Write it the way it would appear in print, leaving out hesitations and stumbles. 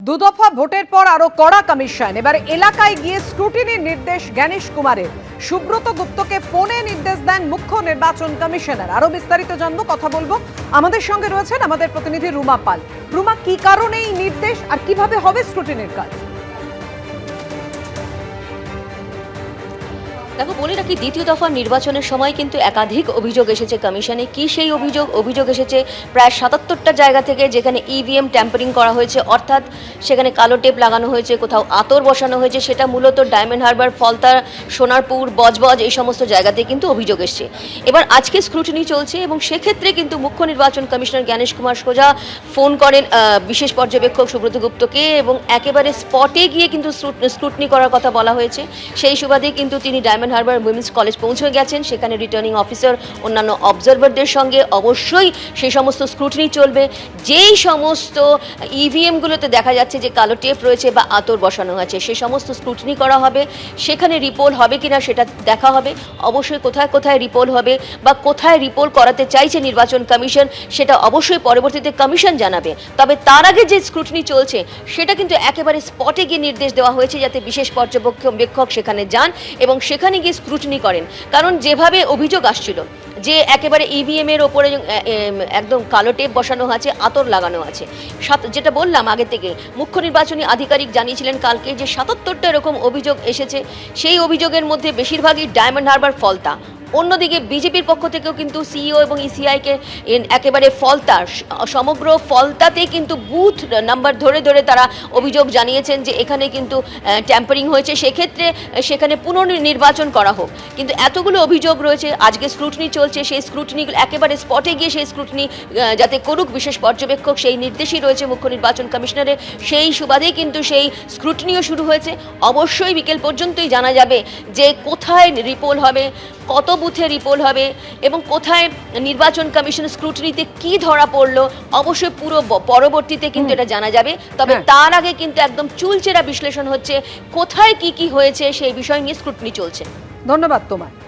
দুদফা ভোটের পর আরো কড়া কমিশন। এবার এলাকায় গিয়ে স্ক্রুটিনির নির্দেশ জ্ঞানেশ কুমারের। সুব্রত গুপ্তকে ফোনে নির্দেশ দেন মুখ্য নির্বাচন কমিশনার। আরো বিস্তারিত জানবো, কথা বলবো। আমাদের সঙ্গে রয়েছেন আমাদের প্রতিনিধি রুমা পাল। রুমা, কি কারণে এই নির্দেশ আর কিভাবে হবে স্ক্রুটিনির কাজ? দেখো, বলে রাখি, দ্বিতীয় দফার নির্বাচনের সময় কিন্তু একাধিক অভিযোগ এসেছে কমিশনে। কি সেই অভিযোগ এসেছে প্রায় ৭৭টা জায়গা থেকে, যেখানে ইভিএম ট্যাম্পারিং করা হয়েছে, অর্থাৎ সেখানে কালো টেপ লাগানো হয়েছে, কোথাও আতর বসানো হয়েছে। সেটা মূলত ডায়মন্ড হারবার, ফলতা, সোনারপুর, বজবজ এই সমস্ত জায়গাতে কিন্তু অভিযোগ এসছে। এবার আজকে স্ক্রুটিনি চলছে এবং সেক্ষেত্রে কিন্তু মুখ্য নির্বাচন কমিশনার জ্ঞানেশ কুমার সোজা ফোন করেন বিশেষ পর্যবেক্ষক সুব্রত গুপ্তকে এবং একেবারে স্পটে গিয়ে কিন্তু স্ক্রুটিনি করার কথা বলা হয়েছে। সেই সুবাদে কিন্তু তিনি ডায়মন্ড হারবার উইমেন্স কলেজ পৌঁছে গেছেন। সেখানে রিটার্নিং অফিসার, অন্যান্য অবজারভারদের সঙ্গে অবশ্যই সেই সমস্ত স্ক্রুটিনি চলবে। যেই সমস্ত ইভিএমগুলোতে দেখা যাচ্ছে যে কালো টেপ রয়েছে বা আতর বসানো আছে, সে সমস্ত স্ক্রুটিনি করা হবে। সেখানে রিপোল হবে কিনা সেটা দেখা হবে। অবশ্যই কোথায় কোথায় রিপোল হবে বা কোথায় রিপোল করাতে চাইছে নির্বাচন কমিশন, সেটা অবশ্যই পরবর্তীতে কমিশন জানাবে। তবে তার আগে যে স্ক্রুটিনি চলছে সেটা কিন্তু একেবারে স্পটে গিয়ে নির্দেশ দেওয়া হয়েছে যাতে বিশেষ পর্যবেক্ষক সেখানে যান এবং সেখানে গিয়ে স্ক্রুটিনি করেন। কারণ যেভাবে অভিযোগ আসছিল যে একেবারে ইভিএম এর ওপরে একদম কালো টেপ বসানো আছে, আতর লাগানো আছে, যেটা বললাম আগে থেকে মুখ্য নির্বাচনী আধিকারিক জানিয়েছিলেন কালকে যে ৭৭টা এরকম অভিযোগ এসেছে। সেই অভিযোগের মধ্যে বেশিরভাগই ডায়মন্ড হারবার, ফলতা। অন্যদিকে বিজেপির পক্ষ থেকেও কিন্তু সিইও এবং ইসিআইকে একেবারে ফলতা, সমগ্র ফলতাতে কিন্তু বুথ নাম্বার ধরে ধরে তারা অভিযোগ জানিয়েছেন যে এখানে কিন্তু ট্যাম্পারিং হয়েছে, সেক্ষেত্রে সেখানে পুনর্নির্বাচন করা হোক। কিন্তু এতগুলো অভিযোগ রয়েছে, আজকে স্ক্রুটিনি চলছে, সেই স্ক্রুটিনি একেবারে স্পটে গিয়ে সেই স্ক্রুটিনি যাতে করুক বিশেষ পর্যবেক্ষক, সেই নির্দেশই রয়েছে মুখ্য নির্বাচন কমিশনারের। সেই সুবাদেই কিন্তু সেই স্ক্রুটিনিও শুরু হয়েছে। অবশ্যই বিকেল পর্যন্তই জানা যাবে যে কোথায় রিপোল হবে, কত বুথে রিপোল হবে এবং কোথায় নির্বাচন কমিশন স্ক্রুটিনিতে কি ধরা পড়লো। অবশ্যই পুরো পরবর্তীতে কিন্তু এটা জানা যাবে। তবে তার আগে কিন্তু একদম চুলচেরা বিশ্লেষণ হচ্ছে কোথায় কি কি হয়েছে সেই বিষয় নিয়ে স্ক্রুটিনি চলছে। ধন্যবাদ তোমায়।